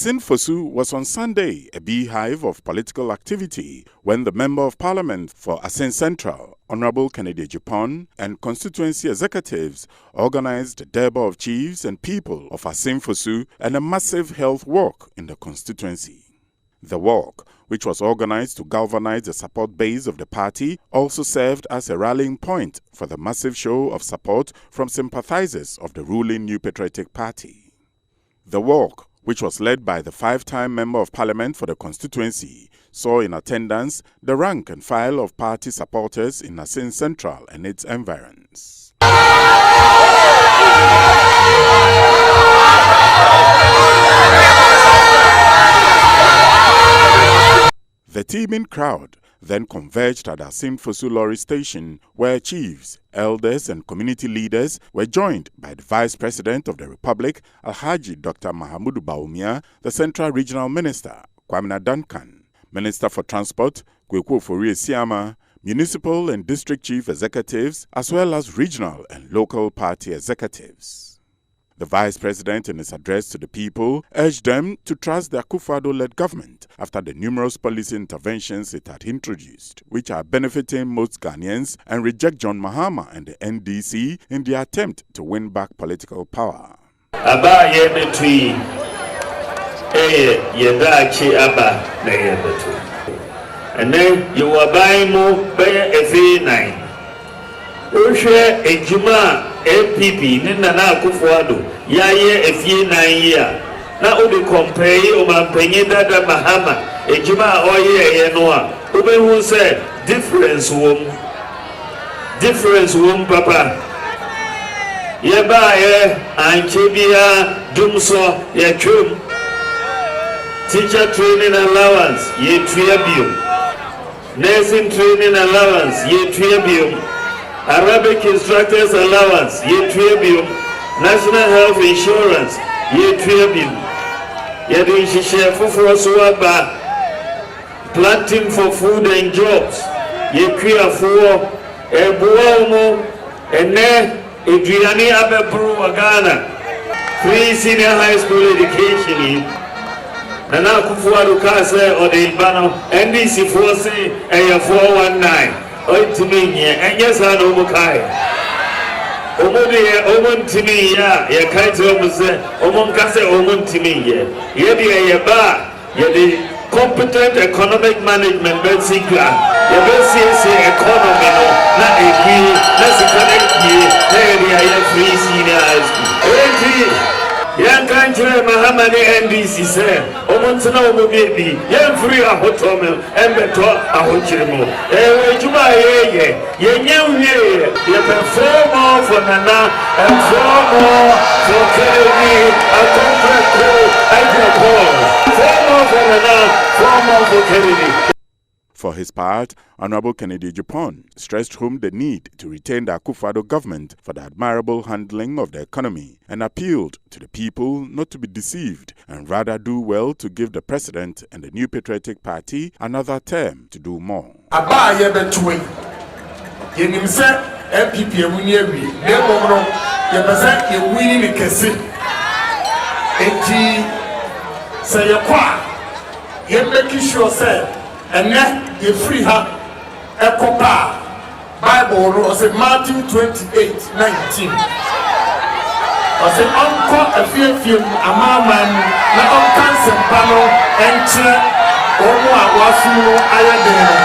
Assin Fosu was on Sunday a beehive of political activity when the Member of Parliament for Assin Central, Honorable Kencity Agyapong, and constituency executives organized a Durbar of chiefs and people of Assin Fosu and a massive health walk in the constituency. The walk, which was organized to galvanize the support base of the party, also served as a rallying point for the massive show of support from sympathizers of the ruling New Patriotic Party. The walk, which was led by the five-time Member of Parliament for the constituency, saw in attendance the rank and file of party supporters in Assin Central and its environs. The teeming crowd then converged at Assin Fosu lorry station, where chiefs, elders and community leaders were joined by the Vice President of the Republic, Alhaji Dr. Mahamudu Bawumia, the Central Regional Minister, Kwamina Duncan, Minister for Transport, Kweku Ofori-Esiama, municipal and district chief executives, as well as regional and local party executives. The Vice President, in his address to the people, urged them to trust the Akufo-Addo-led government after the numerous policy interventions it had introduced, which are benefiting most Ghanaians, and reject John Mahama and the NDC in their attempt to win back political power. And then you are buying more by a V9. Ejuma APP Nana Akufo-Addo yaye efie 9 year na odi compare o man penye dada Mahama ejuma oye no a obehu say difference papa ye ba ye anche bia dumso ye twem teacher training allowance ye tuabium nursing training allowance ye tuabium Arabic instructors allowance, ye tribune, national health insurance, ye tribune, ye doing share for swaba, planting for food and jobs, ye clear for a buomo, and ne Adriani Abebru Ghana, free senior high school education. Nana Akufo-Addo Kase or the Ibano, NDC 4C and 419. Oitimiye enyesa no mukai omode omontimi ya kaito omuze omonkase omontimiye yedi ye ba yedi competent economic management bensikla ye bensi economy no na eki na sikaneki na yedi free senior high school yan kanjure Mahama ni NDC say omontina omobebi yan free ahotom embeto ahochirimo ejuma ye nyawie ye perform for Nana and for Kencity Agyapong for Nana for Kencity. For his part, Honorable Kencity Agyapong stressed home the need to retain the Akufo-Addo government for the admirable handling of the economy and appealed to the people not to be deceived and rather do well to give the president and the New Patriotic Party another term to do more. And then you free her a copa Bible was Matthew 28:19. Was an uncle a few a man na uncle Sempano enter Omo Awasu Ayadeno.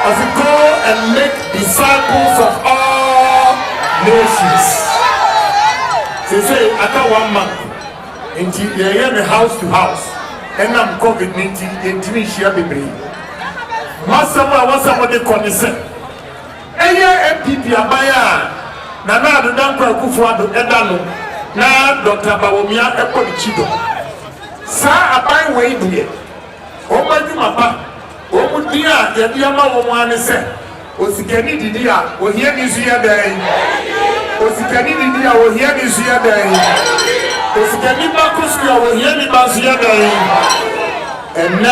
As we go and make disciples of all nations. They say after 1 month into the house to house. And I'm COVID-19 in share baby. Masama was somebody condition. Aya MPP abaya. Nana do dan Akufo-Addo edano. Na Dr. Bawumia ekodichido. Sa abai we die. O maju mapa. O mudia ye dia ma wo ane se. O sikani didia o hie ni suya dai. O sikani didia o hie ni suya dai. Osikani bakuskia wo yeni basia dai and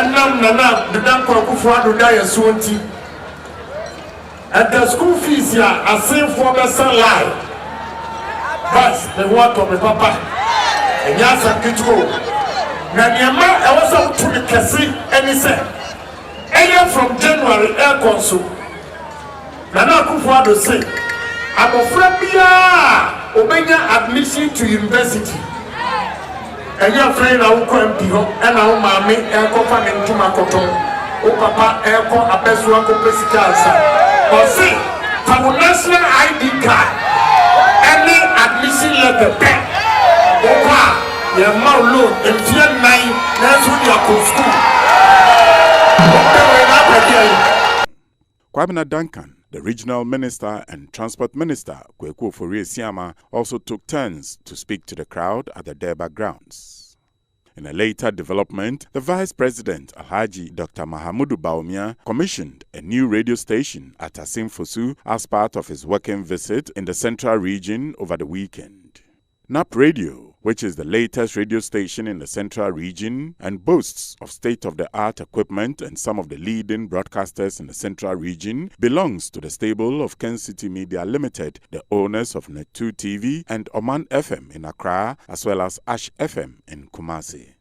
Nana the dan Akufo-Addo die so at the school fees ya Assin Fosu lie but the what of the papa And yes, I get you. Nanyama, I was out to the Kencity and he said, from January, air consul. Nana Kufuado say, I'm a friend, Omega admission to university. And your friend, I will come to home, and I will make air company to my cotton. O Papa, air con a best one compensation. Or see, for national ID card, any admission letter back. Opa, your mouth load, and fear 9, that's when you are school. Kwabena Duncan, the regional minister and transport minister, Kweku Ofori-Esiama, also took turns to speak to the crowd at the Durban grounds. In a later development, the Vice President, Alhaji Dr. Mahamudu Bawumia, commissioned a new radio station at Assin Fosu as part of his working visit in the central region over the weekend. NAP Radio, which is the latest radio station in the central region and boasts of state-of-the-art equipment and some of the leading broadcasters in the central region, belongs to the stable of Kencity Media Limited, the owners of NET2 TV and Oman FM in Accra, as well as Ash FM in Kumasi.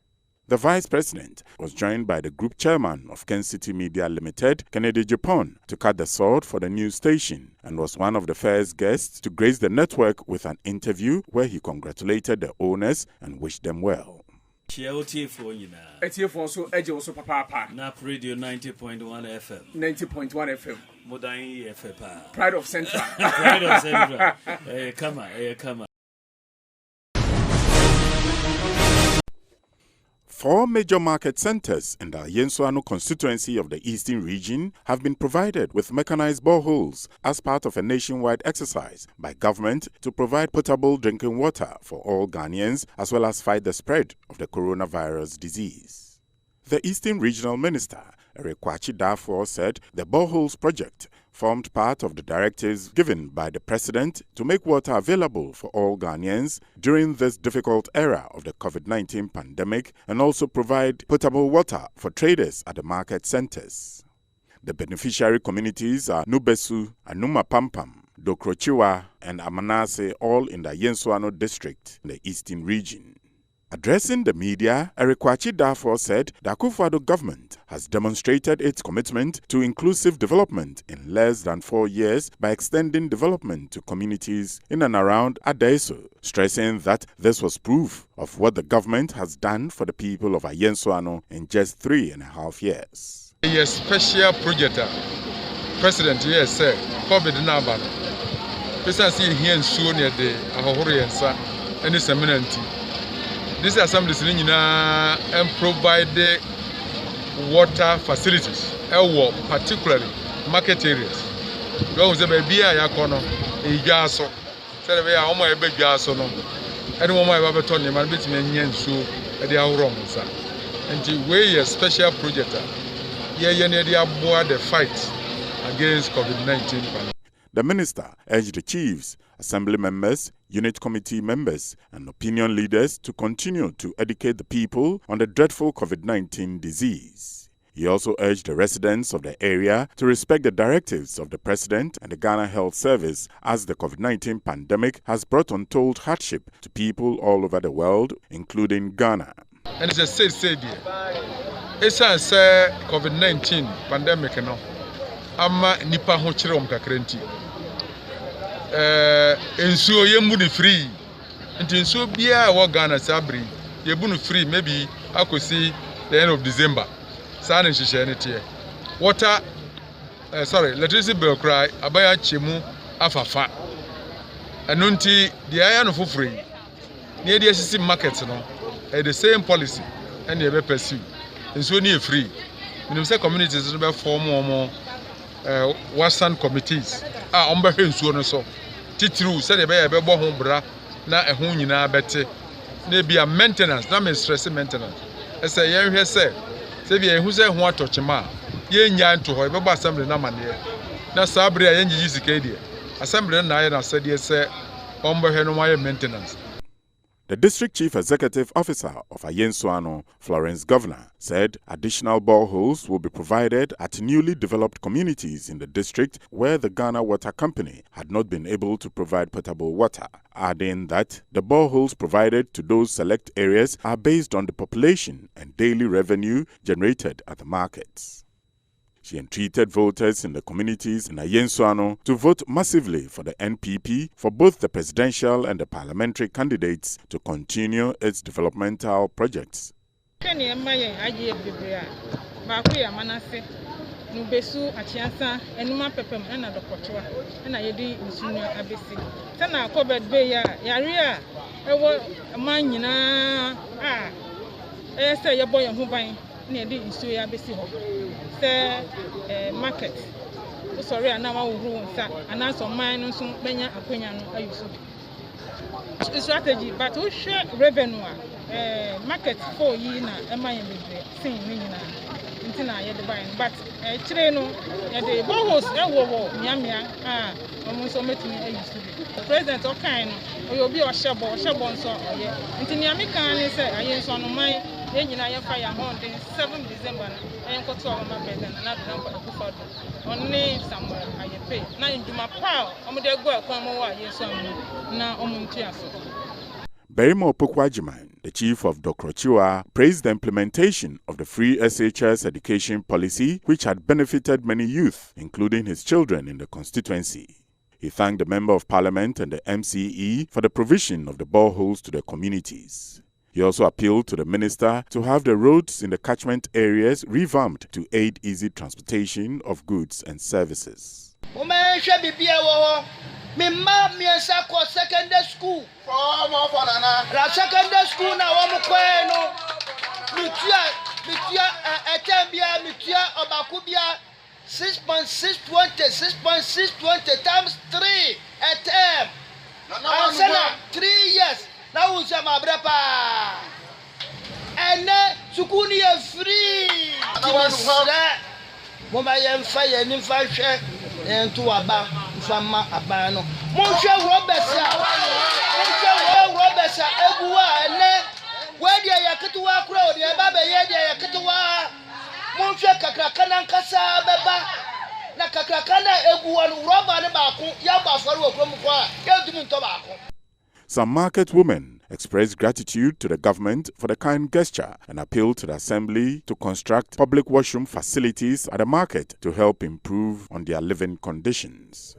The Vice President was joined by the Group Chairman of Kencity Media Limited, Agyapong, to cut the sword for the new station and was one of the first guests to grace the network with an interview where he congratulated the owners and wished them well. NAP Radio 90.1 FM. 90.1 FM. Modern FM. Pride of Central. Pride of Central. Come on. 4 major market centers in the Yensuano constituency of the Eastern region have been provided with mechanized boreholes as part of a nationwide exercise by government to provide potable drinking water for all Ghanaians as well as fight the spread of the coronavirus disease. The Eastern Regional Minister, Erekwachi Dafor, said the boreholes project formed part of the directives given by the President to make water available for all Ghanaians during this difficult era of the COVID-19 pandemic and also provide potable water for traders at the market centers. The beneficiary communities are Nubesu, Anuma Pampam, Dokrochiwa, and Amanase, all in the Yensuano district in the Eastern region. Addressing the media, Erekwachi Dafor said the Akufo-Addo government has demonstrated its commitment to inclusive development in less than 4 years by extending development to communities in and around Adaiso, stressing that this was proof of what the government has done for the people of Yensuano in just 3.5 years. A special project, President, yes, sir, COVID number. Precisely here in Sonia, the Ahoriansa, and the Seminanti. This assembly is and provide water facilities, particularly market areas. Don't say baby, I corner a gas. Say we are almost a big gas on. Anyone might have a ton of money between so they are wrong, sir. And the way a special project, the fight against COVID-19. The minister urged the chiefs, assembly members, unit committee members, and opinion leaders to continue to educate the people on the dreadful COVID-19 disease. He also urged the residents of the area to respect the directives of the President and the Ghana Health Service as the COVID-19 pandemic has brought untold hardship to people all over the world, including Ghana. And it's a said it's a COVID-19 pandemic now. Ama nipa ho kire omkakrenti ensuo yemu ni free nti ensuo bia wo Ghana sabri yebu no free maybe akosi the end of December sa na nhihye ne tie water electricity bill cry abaya chemu afafa eno nti the aya no foforo ne dey asisi market no the same policy and dey be pursue ensuo ni free minimum say communities no be form Western committees ombe nsuo no so titru said e be bo ho bra na ehun nyina bete na bia maintenance na me stress maintenance e say yen hwe say bia ehun say ho atochema ye nya nto ho e be bo assembly na mane na sabre yen gigi sika die assembly na aye na said say ombe hwe no wa maintenance. The District Chief Executive Officer of Ayensuano, Florence Governor, said additional boreholes will be provided at newly developed communities in the district where the Ghana Water Company had not been able to provide potable water, adding that the boreholes provided to those select areas are based on the population and daily revenue generated at the markets. She entreated voters in the communities in Ayensuano to vote massively for the NPP for both the presidential and the parliamentary candidates to continue its developmental projects. near the Isuya Bessie market. Sorry, and now room, and now some mine on some Benya Aquinian. Strategy, but we share revenue. Market for ye na seeing Nina. But Treno, the bohos, Yamia, almost omitting the president of kind, or you'll be a shabon, so, until Yamikan say, I am son of my. I fire on the 7th December, and got to our president, and not number of only somewhere I pay. Now into my power, I'm going to go come over, yes, now I'm Berimo Pukwajiman, the chief of Dokrochua, praised the implementation of the free SHS education policy, which had benefited many youth, including his children in the constituency. He thanked the Member of Parliament and the MCE for the provision of the boreholes to the communities. He also appealed to the minister to have the roads in the catchment areas revamped to aid easy transportation of goods and services. Secondary school. Secondary school now. Mitia 6.620 times 3 a term. 3 years. Now we my brapa. And sukuni free. Mama yam fire ni fashe and to aba fama abano. Monshe Robertsa. Robertsa egua and where dia yakituwa crowd ya baba yedia yakituwa. Monshe kakrakana kasa baba. Na kakrakana egua no roba ne baako ya ba faru okromkwa ya dumi ntobako. Some market women expressed gratitude to the government for the kind gesture and appealed to the assembly to construct public washroom facilities at the market to help improve on their living conditions.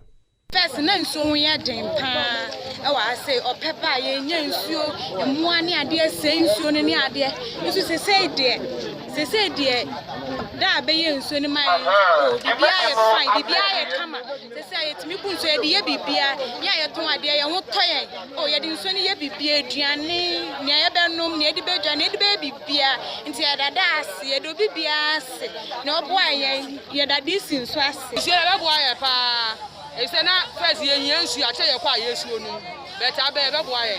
First, so we are Jampa. Oh, I say, or Peppa, you and one idea saying soon any idea. You say, dear, say, dear, that be soon in my oh, the beer fine, the beer come. They say it me put say the beer, yeah, to idea, you won't tire. Oh, you didn't send ye beer, Gianni, near Benum, near the bed, and the baby beer, into the das, ye do be beer. No boy, ye that this is was. It's not first year, I tell you quite yes, you know, but I better why.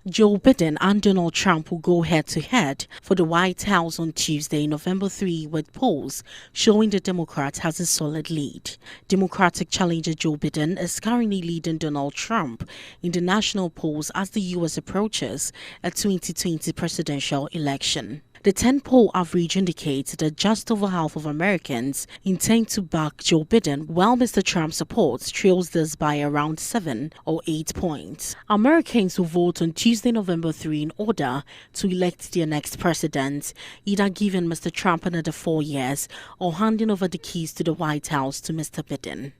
Joe Biden and Donald Trump will go head-to-head for the White House on Tuesday, November 3, with polls showing the Democrat has a solid lead. Democratic challenger Joe Biden is currently leading Donald Trump in the national polls as the U.S. approaches a 2020 presidential election. The 10-poll average indicates that just over half of Americans intend to back Joe Biden, while Mr. Trump's support trails this by around 7 or 8 points. Americans will vote on Tuesday, November 3 in order to elect their next president, either giving Mr. Trump another 4 years or handing over the keys to the White House to Mr. Biden.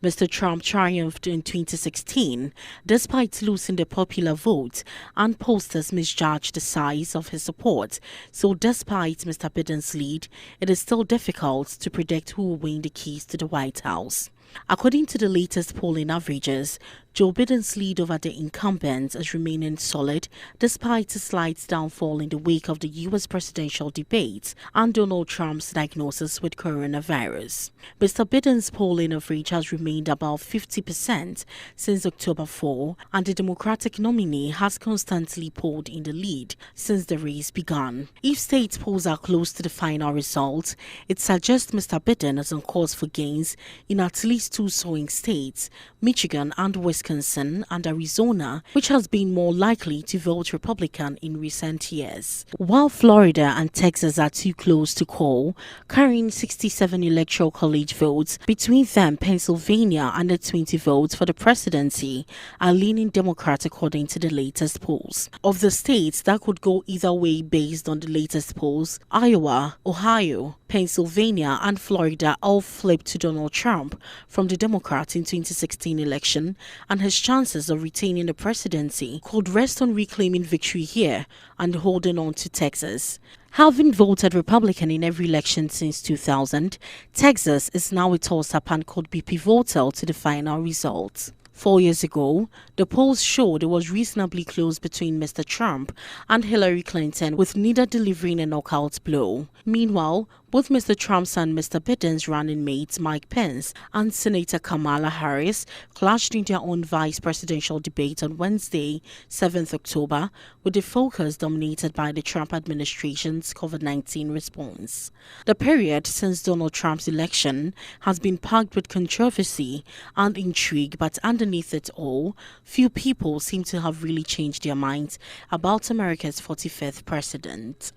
Mr. Trump triumphed in 2016 despite losing the popular vote, and pollsters misjudged the size of his support. So despite Mr. Biden's lead, it is still difficult to predict who will win the keys to the White House. According to the latest polling averages, Joe Biden's lead over the incumbent is remaining solid despite a slight downfall in the wake of the U.S. presidential debates and Donald Trump's diagnosis with coronavirus. Mr. Biden's polling average has remained above 50% since October 4, and the Democratic nominee has constantly polled in the lead since the race began. If state polls are close to the final result, it suggests Mr. Biden is on course for gains in at least least 2 swing states, Michigan and Wisconsin, and Arizona, which has been more likely to vote Republican in recent years. While Florida and Texas are too close to call, carrying 67 electoral college votes, between them Pennsylvania and the 20 votes for the presidency are leaning Democrat according to the latest polls. Of the states that could go either way based on the latest polls, Iowa, Ohio, Pennsylvania and Florida all flipped to Donald Trump from the Democrat in 2016 election, and his chances of retaining the presidency could rest on reclaiming victory here and holding on to Texas. Having voted Republican in every election since 2000, Texas is now a toss-up and could be pivotal to the final result. 4 years ago, the polls showed it was reasonably close between Mr. Trump and Hillary Clinton, with neither delivering a knockout blow. Meanwhile, both Mr. Trump's and Mr. Biden's running mates Mike Pence and Senator Kamala Harris clashed in their own vice presidential debate on Wednesday, 7th October, with the focus dominated by the Trump administration's COVID-19 response. The period since Donald Trump's election has been packed with controversy and intrigue, but underneath it all, few people seem to have really changed their minds about America's 45th president.